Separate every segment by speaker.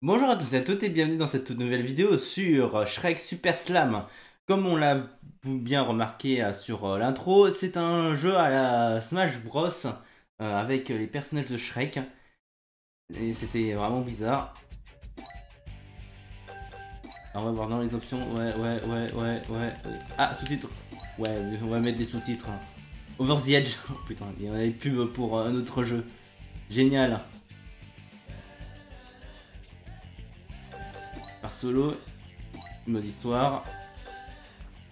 Speaker 1: Bonjour à tous et à toutes et bienvenue dans cette toute nouvelle vidéo sur Shrek Super Slam. Comme on l'a bien remarqué sur l'intro, c'est un jeu à la Smash Bros avec les personnages de Shrek. Et c'était vraiment bizarre. Alors on va voir dans les options. Ouais. Ah, sous-titres. Ouais, on va mettre des sous-titres. Over the Edge. Oh, putain, il y en avait pub pour un autre jeu. Génial. Par solo. Mode histoire.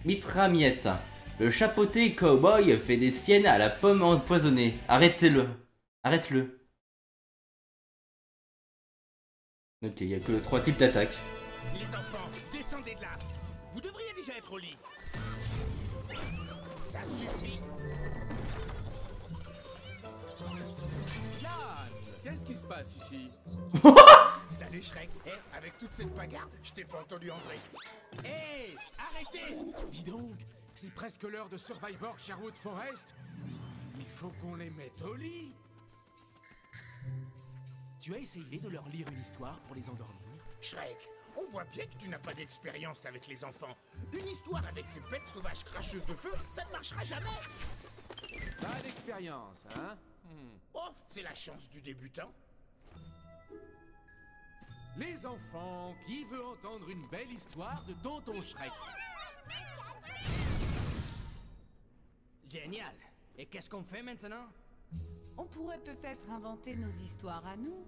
Speaker 1: Mitra Miette. Le chapeauté cowboy fait des siennes à la pomme empoisonnée. Arrêtez-le. Arrête-le. Ok, il n'y a que 3 types d'attaques.
Speaker 2: Les enfants, descendez de là. Vous devriez déjà être au lit. Ça suffit.
Speaker 3: Yann, qu'est-ce qui se passe ici?
Speaker 2: Salut Shrek. Avec toute cette bagarre, je t'ai pas entendu entrer. Arrêtez.
Speaker 3: Dis donc, c'est presque l'heure de Survivor Sherwood Forest. Il faut qu'on les mette au lit. Tu as essayé de leur lire une histoire pour les endormir?
Speaker 2: Shrek, on voit bien que tu n'as pas d'expérience avec les enfants. Une histoire avec ces bêtes sauvages cracheuses de feu, ça ne marchera jamais.
Speaker 3: Pas d'expérience, hein?
Speaker 2: Oh, c'est la chance du débutant.
Speaker 3: Les enfants, qui veut entendre une belle histoire de Tonton Shrek?
Speaker 4: Génial. Et qu'est-ce qu'on fait maintenant?
Speaker 5: On pourrait peut-être inventer nos histoires à nous.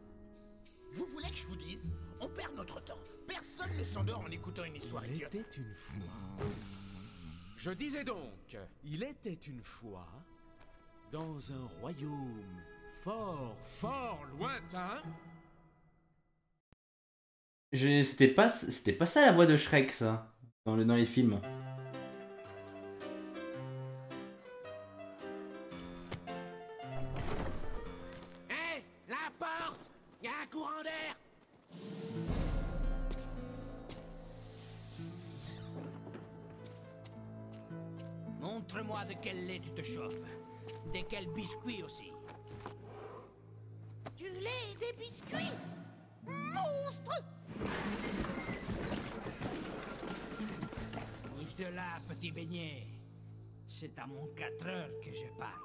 Speaker 2: Vous voulez que je vous dise? On perd notre temps. Personne ne s'endort en écoutant une histoire
Speaker 3: Il
Speaker 2: idiote.
Speaker 3: était une fois. Je disais donc, il était une fois, dans un royaume fort lointain.
Speaker 1: C'était pas ça la voix de Shrek, ça, dans les films.
Speaker 2: Hé, la porte! Il y a un courant d'air!
Speaker 4: Montre-moi de quel lait tu te chauffes. De quel biscuit aussi.
Speaker 2: Du lait et des biscuits! Monstre!
Speaker 4: Bouge de là, petit beignet. C'est à mon 4 heures que je parle.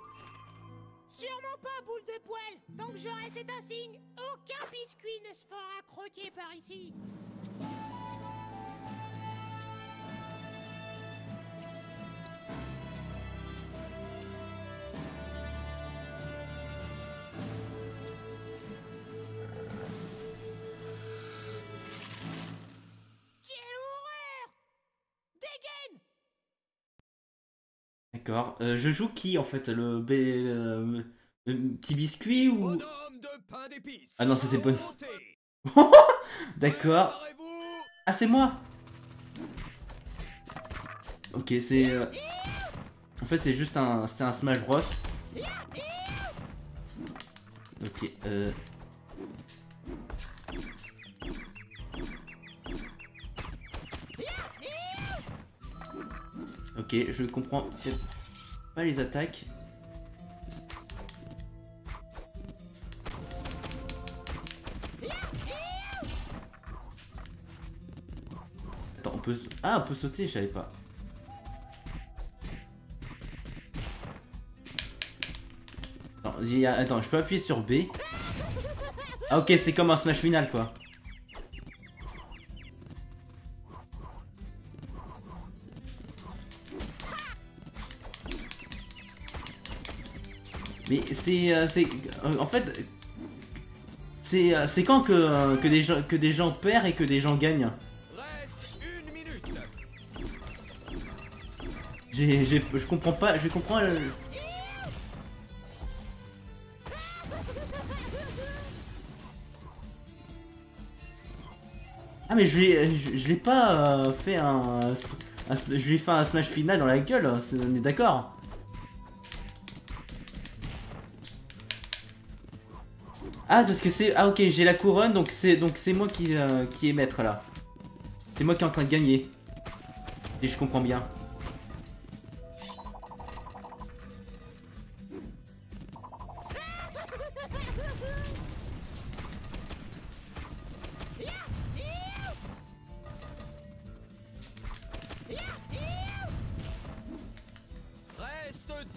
Speaker 6: Sûrement pas, boule de poil. Tant que j'aurai cet insigne, aucun biscuit ne se fera croquer par ici. Quelle horreur! Dégaine!
Speaker 1: D'accord. Je joue qui, en fait? Le petit biscuit ou...
Speaker 7: Bonhomme de pain d'épices.
Speaker 1: Ah non, c'était pas...
Speaker 7: Montez.
Speaker 1: D'accord.
Speaker 7: Préparez-vous.
Speaker 1: Ah, c'est moi. Ok, c'est... En fait, c'est juste un... C'est un Smash Bros. Ok, Ok, je comprends peut-être pas les attaques. Attends, on peut... Ah, on peut sauter, je savais pas. Attends, attends, je peux appuyer sur B. Ah ok, c'est comme un Smash final, quoi. Mais en fait, c'est quand que des gens perdent et que des gens gagnent.
Speaker 7: Reste une minute.
Speaker 1: Je comprends pas, je comprends Ah mais je l'ai pas fait je lui ai fait un smash final dans la gueule, on est d'accord. Ah parce que c'est... Ah ok, j'ai la couronne, donc c'est moi qui est maître là. C'est moi qui est en train de gagner. Et je comprends bien.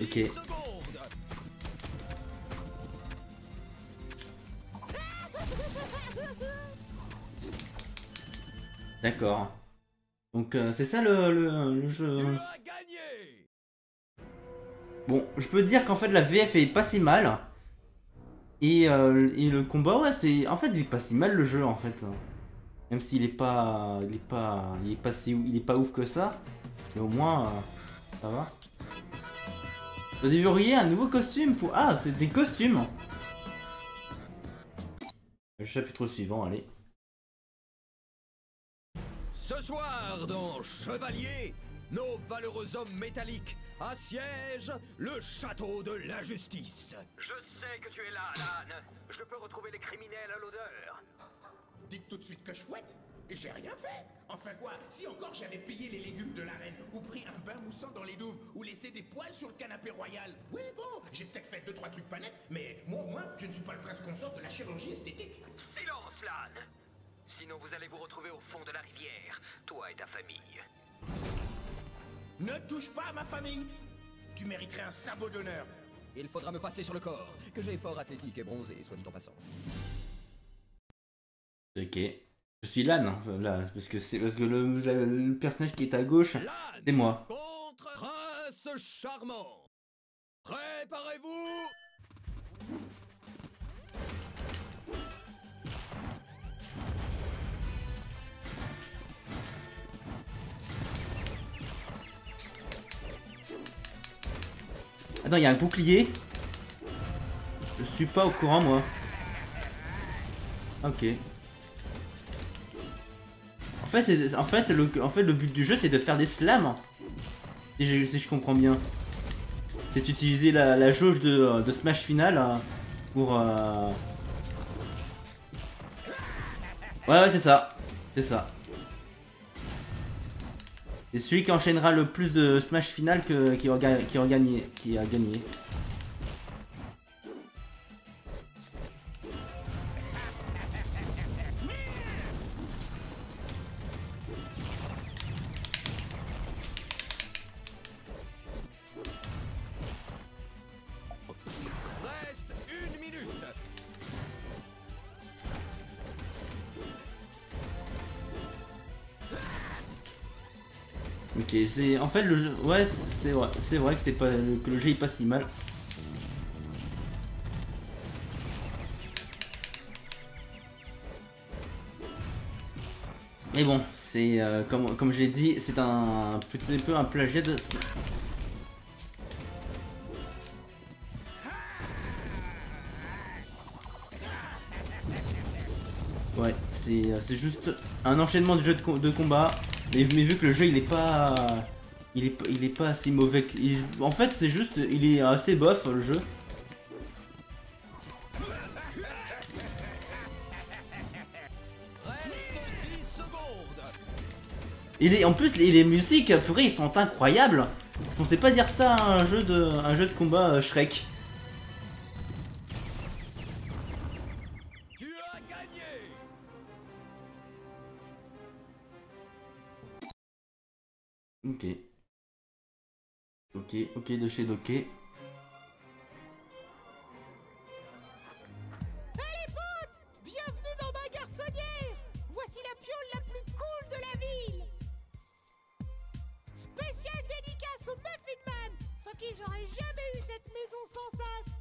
Speaker 1: Ok.
Speaker 7: 10 secondes.
Speaker 1: D'accord. Donc c'est ça le
Speaker 7: Tu
Speaker 1: jeu.
Speaker 7: as gagné.
Speaker 1: Bon, je peux dire qu'en fait la VF est pas si mal. Et le combat, ouais, c'est. En fait, il est pas si mal le jeu en fait. Même s'il est pas. Il est pas ouf que ça. Mais au moins, ça va. Vous déverrouillez un nouveau costume pour. Ah, c'est des costumes. Le chapitre suivant, allez.
Speaker 7: Ce soir, dans Chevalier, nos valeureux hommes métalliques assiègent le château de l'injustice.
Speaker 8: Je sais que tu es là, Alan. Je peux retrouver les criminels à l'odeur.
Speaker 2: Dites tout de suite que je fouette. Et j'ai rien fait. Enfin quoi, si encore j'avais payé les légumes de la reine, ou pris un bain moussant dans les douves, ou laissé des poils sur le canapé royal. Oui bon, j'ai peut-être fait 2-3 trucs pas nets, mais moi au moins, je ne suis pas le prince consort de la chirurgie esthétique.
Speaker 8: Silence, Lan. Sinon vous allez vous retrouver au fond de la rivière, toi et ta famille.
Speaker 2: Ne touche pas à ma famille. Tu mériterais un sabot d'honneur.
Speaker 9: Il faudra me passer sur le corps, que j'ai fort athlétique et bronzé, soit dit en passant.
Speaker 1: Ok. Je suis Lan, hein, là, parce que le personnage qui est à gauche,
Speaker 7: Lan
Speaker 1: c'est moi.
Speaker 7: contre Prince Charmant. Préparez-vous.
Speaker 1: Attends, il y a un bouclier. Je suis pas au courant, moi. Ok. En fait, le but du jeu, c'est de faire des slams. Si je comprends bien. C'est d'utiliser la jauge de Smash Final pour... Ouais, c'est ça. C'est ça. Et celui qui enchaînera le plus de Smash Final qui a gagné.
Speaker 7: Reste 1 minute.
Speaker 1: Ok, c'est en fait le jeu. Ouais, c'est vrai que que le jeu est pas si mal. Mais bon, c'est comme j'ai dit, c'est un petit peu un plagiat de. Ouais, c'est juste un enchaînement de jeux de combat. Mais vu que le jeu il est pas. Il est pas si mauvais que. En fait, c'est juste. Il est assez bof le jeu.
Speaker 7: Reste 10 secondes.
Speaker 1: En plus, les musiques, purée, ils sont incroyables. On sait pas dire ça à un jeu de combat Shrek.
Speaker 7: Tu as gagné.
Speaker 1: Ok. Ok, de chez Doké.
Speaker 6: Allez potes, bienvenue dans ma garçonnière. Voici la piole la plus cool de la ville. Spéciale dédicace au Muffin Man, sans qui j'aurais jamais eu cette maison sans sas.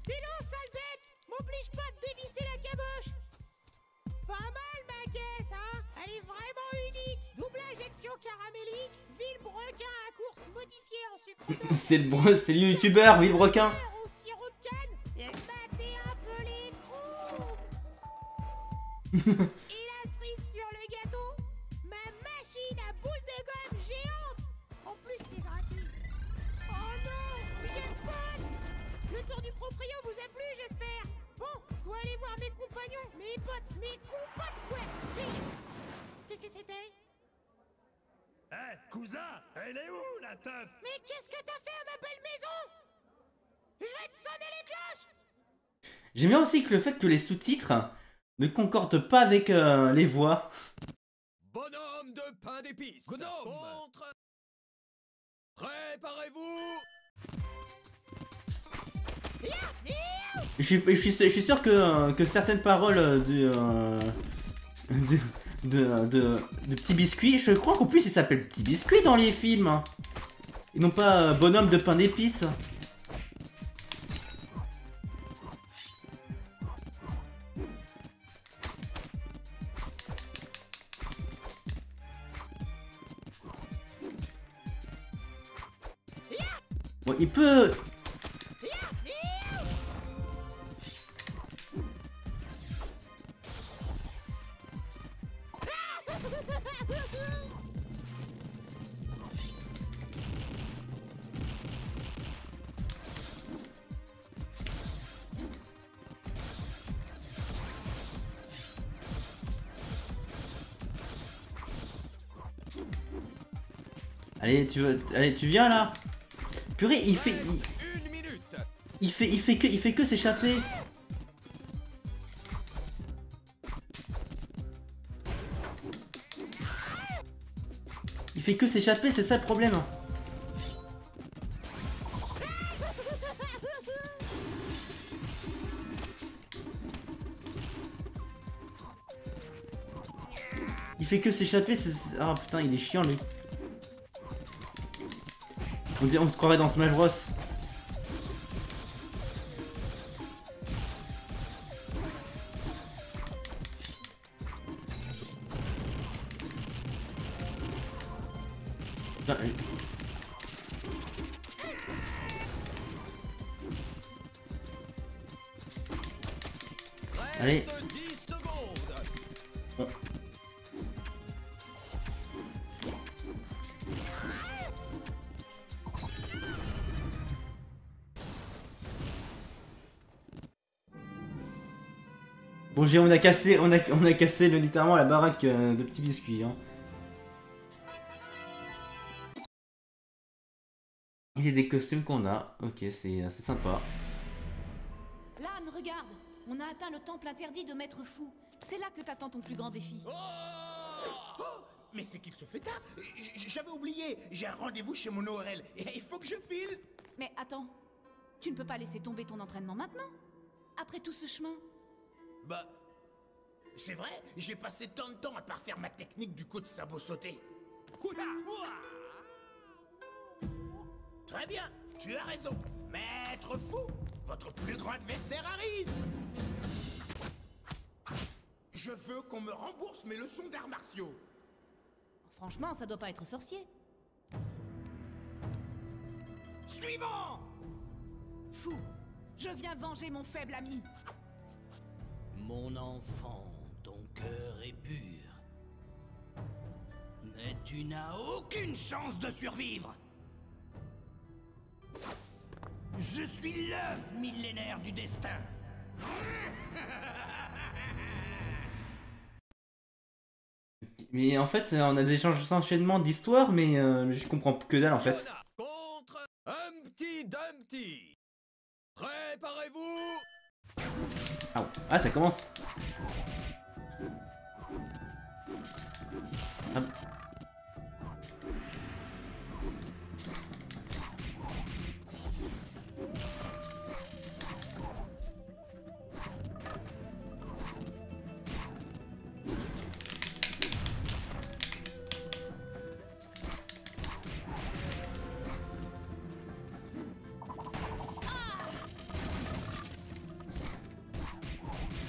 Speaker 6: Dis donc, sale bête, m'oblige pas de dévisser la caboche. Pas mal ma caisse, hein. Elle est vraiment unique. Double injection caramélique, Villebrequin à course modifiée en sucre d'or.
Speaker 1: C'est le youtubeur Villebrequin.
Speaker 6: Au sirop de canne et battez un peu les trous. Et la cerise sur le gâteau, ma machine à boules de gomme géante. En plus, c'est gratuit. Oh non, j'ai pote. Le tour du proprio vous a plu, j'espère. Bon, je dois aller voir mes compagnons, mes potes, ouais. Qu'est-ce que c'était?
Speaker 7: Eh, cousin, elle est où la teuf?
Speaker 6: Mais qu'est-ce que t'as fait à ma belle maison? Je vais te sonner les cloches.
Speaker 1: J'aime bien aussi que le fait que les sous-titres ne concordent pas avec les voix.
Speaker 7: Bonhomme de pain d'épices.
Speaker 3: Gnome.
Speaker 7: Contre. Préparez-vous.
Speaker 1: Je suis sûr que certaines paroles de Petit Biscuit, je crois qu'en plus il s'appelle Petit Biscuit dans les films. Hein. Et non pas bonhomme de pain d'épices. Bon, il peut... Allez, tu viens là. Purée, il fait que s'échapper. Il fait que s'échapper, c'est ça le problème. Il fait que s'échapper, c'est... Ah putain, il est chiant lui. On se croirait dans Smash Bros. Putain, allez. Bon, on a cassé littéralement la baraque de Petit Biscuit. Hein. Et c'est des costumes qu'on a. Ok, c'est sympa.
Speaker 5: Lan, regarde. On a atteint le temple interdit de Maître Fou. C'est là que t'attends ton plus grand défi.
Speaker 2: Oh, mais c'est qu'il se fait tard. J'avais oublié. J'ai un rendez-vous chez mon ORL. Et il faut que je file.
Speaker 5: Mais attends. Tu ne peux pas laisser tomber ton entraînement maintenant. Après tout ce chemin.
Speaker 2: Bah, c'est vrai, j'ai passé tant de temps à parfaire ma technique du coup de sabot sauté. Très bien, tu as raison. Maître Fou, votre plus grand adversaire arrive. Je veux qu'on me rembourse mes leçons d'arts martiaux.
Speaker 5: Franchement, ça doit pas être sorcier.
Speaker 2: Suivant.
Speaker 5: Fou, je viens venger mon faible ami.
Speaker 4: Mon enfant, ton cœur est pur. Mais tu n'as aucune chance de survivre. Je suis l'œuf millénaire du destin.
Speaker 1: Mais en fait, on a des enchaînements d'histoire, mais je comprends que dalle en fait.
Speaker 7: Contre Humpty Dumpty. Préparez-vous.
Speaker 1: Ah, ça commence. Ah.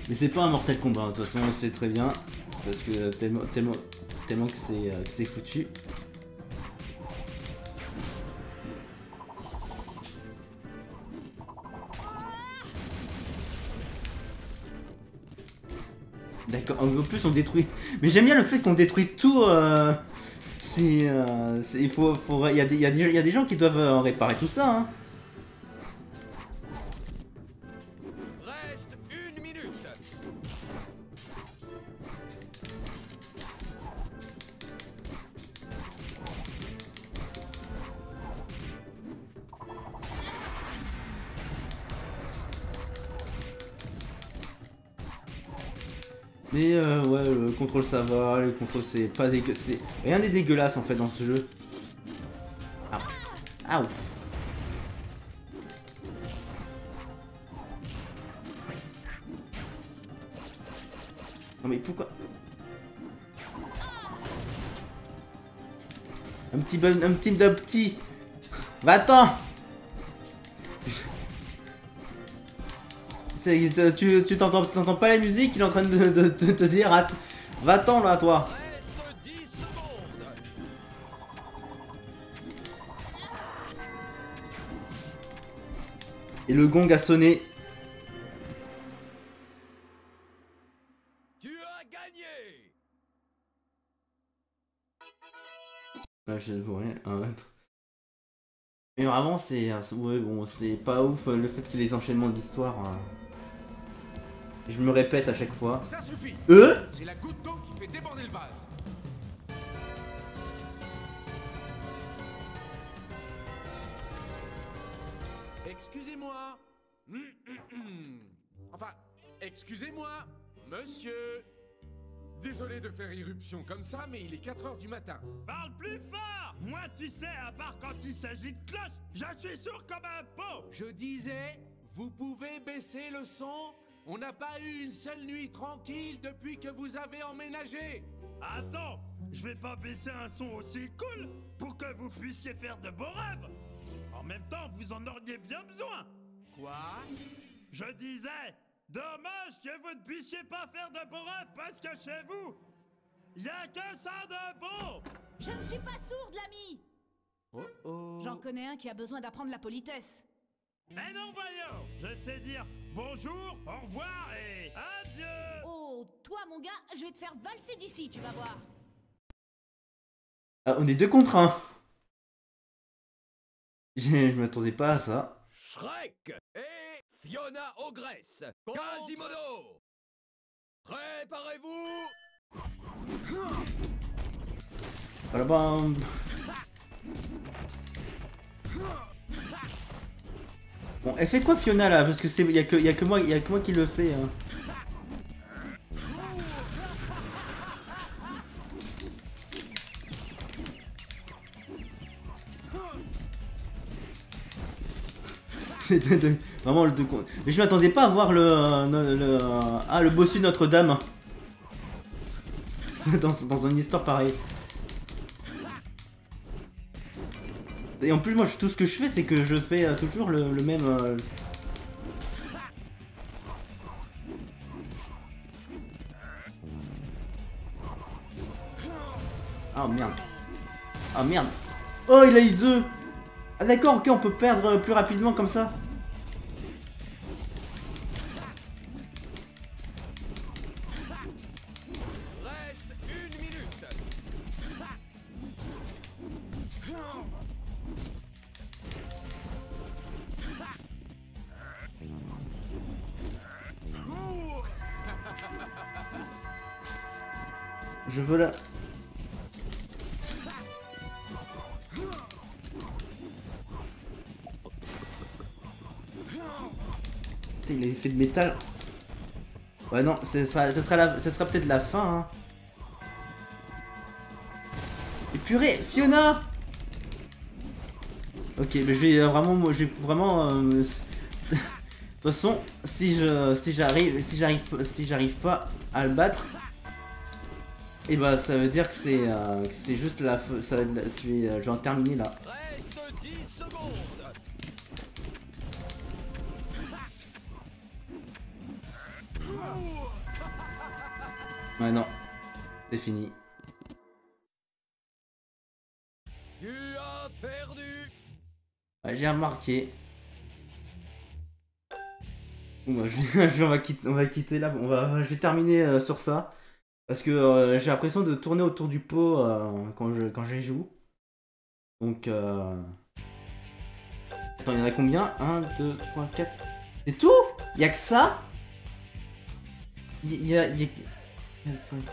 Speaker 1: Mais c'est pas un Mortal Kombat, de toute façon on sait très bien, parce que tellement que c'est foutu. D'accord, en plus on détruit. Mais j'aime bien le fait qu'on détruit tout. Il y a des gens qui doivent réparer tout ça. Hein. Mais ouais, le contrôle ça va, le contrôle c'est pas dégueu, rien n'est dégueulasse en fait dans ce jeu. Ah. Non mais pourquoi? Un petit. Va-t'en. Tu t'entends pas la musique, il est en train de te dire va-t'en là toi.
Speaker 7: Reste 10 secondes.
Speaker 1: Et le gong a sonné.
Speaker 7: Tu as gagné.
Speaker 1: Là, je vois rien. Mais vraiment, ouais, bon, c'est pas ouf le fait qu'il y ait les enchaînements d'histoire. Je me répète à chaque fois.
Speaker 3: Ça suffit. C'est la goutte d'eau qui fait déborder le vase. Excusez-moi. Enfin, excusez-moi, monsieur. Désolé de faire irruption comme ça, mais il est 4 h du matin.
Speaker 10: Parle plus fort! Moi, tu sais, à part quand il s'agit de cloche, je suis sourd comme un pot!
Speaker 3: Je disais, vous pouvez baisser le son? On n'a pas eu une seule nuit tranquille depuis que vous avez emménagé.
Speaker 10: Attends, je vais pas baisser un son aussi cool pour que vous puissiez faire de beaux rêves! En même temps, vous en auriez bien besoin!
Speaker 3: Quoi?
Speaker 10: Je disais, dommage que vous ne puissiez pas faire de beaux rêves parce que chez vous, y a que ça de beau!
Speaker 5: Je ne suis pas sourde, l'ami.
Speaker 3: Oh oh.
Speaker 5: J'en connais un qui a besoin d'apprendre la politesse.
Speaker 10: Mais non, voyons! Je sais dire bonjour, au revoir et adieu!
Speaker 5: Oh, toi, mon gars, je vais te faire valser d'ici, tu vas voir.
Speaker 1: Ah, on est 2 contre 1. Je m'attendais pas à ça.
Speaker 7: Shrek et Fiona Ogress. Quasimodo. Préparez-vous.
Speaker 1: Voilà, ben... Bon, elle fait quoi Fiona là? Parce que c'est y a que moi qui le fais. Hein. Vraiment le mais je m'attendais pas à voir le bossu de Notre-Dame dans une histoire pareille. Et en plus moi tout ce que je fais c'est que je fais toujours le même Ah merde. Ah merde. Oh il a eu 2. Ah d'accord, ok, on peut perdre plus rapidement comme ça.
Speaker 7: Reste 1 minute.
Speaker 1: Je veux la... Putain, il avait fait de métal. Ouais non, ça sera peut-être la fin. Hein. Et purée, Fiona. Ok, mais je vais vraiment... Moi, je vais vraiment... De toute façon, si j'arrive pas à le battre, et bah ça veut dire que c'est juste la ça va être je vais en terminer là.
Speaker 7: Reste 10 secondes.
Speaker 1: Ouais non, c'est fini.
Speaker 7: Tu as perdu.
Speaker 1: Ouais, j'ai remarqué. Bon, bah, on va quitter là. Je vais terminer sur ça. Parce que j'ai l'impression de tourner autour du pot quand j'y joue. Donc... Attends, il y en a combien? 1, 2, 3, 4... C'est tout? Il y a que ça? Il y a 5,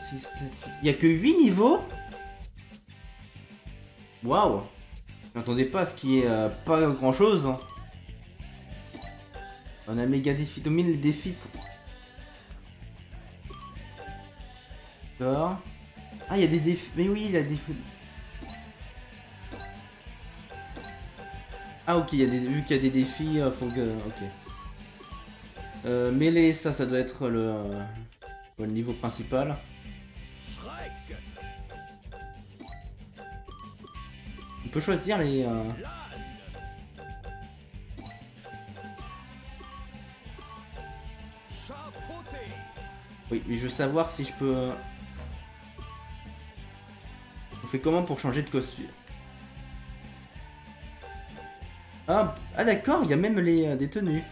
Speaker 1: 6, 7... Il y a que 8 niveaux? Waouh! Je m'attendais pas à ce qu'il y ait pas grand chose. Hein. On a méga défi, 1000 défis. D'accord. Ah, il y a des défis. Mais oui, il y a des. Ah, ok, vu qu'il y a des défis, faut que. Ok. Mêlée, ça doit être le. le niveau principal. On peut choisir les... Oui, mais je veux savoir si je peux... On fait comment pour changer de costume? Ah d'accord, il y a même les des tenues.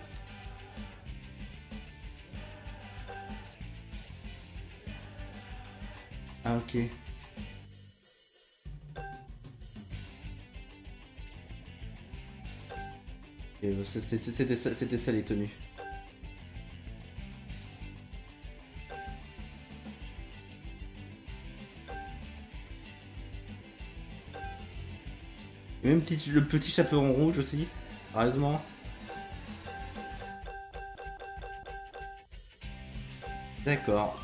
Speaker 1: Ah ok. C'était ça les tenues. Et même le petit chaperon rouge aussi, heureusement. D'accord.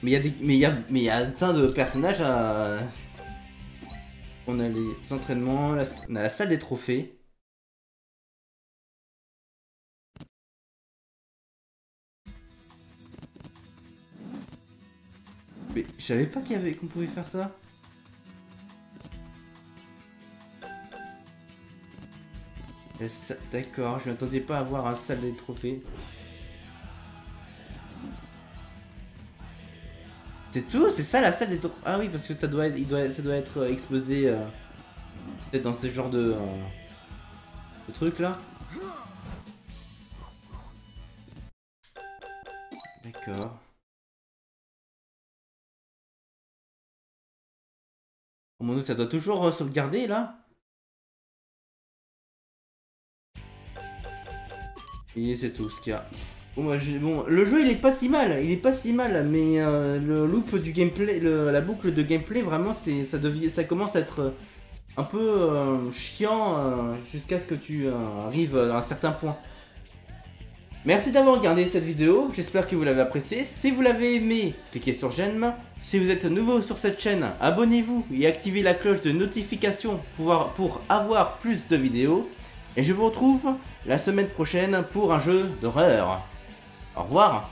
Speaker 1: Mais il y a plein de personnages à... On a les entraînements, on a la salle des trophées. Mais je savais pas qu'on pouvait faire ça. D'accord, je m'attendais pas à voir un salle des trophées. C'est tout? C'est ça la salle des trophées? Ah oui, parce que ça doit être exposé peut-être dans ce genre de truc là. D'accord. Oh mon dieu, ça doit toujours sauvegarder là. Et c'est tout ce qu'il y a. Bon, le jeu il est pas si mal, mais le loop du gameplay, la boucle de gameplay, vraiment ça commence à être un peu chiant jusqu'à ce que tu arrives à un certain point. Merci d'avoir regardé cette vidéo, j'espère que vous l'avez appréciée. Si vous l'avez aimé, cliquez sur j'aime. Si vous êtes nouveau sur cette chaîne, abonnez-vous et activez la cloche de notification pour avoir plus de vidéos. Et je vous retrouve la semaine prochaine pour un jeu d'horreur. Au revoir.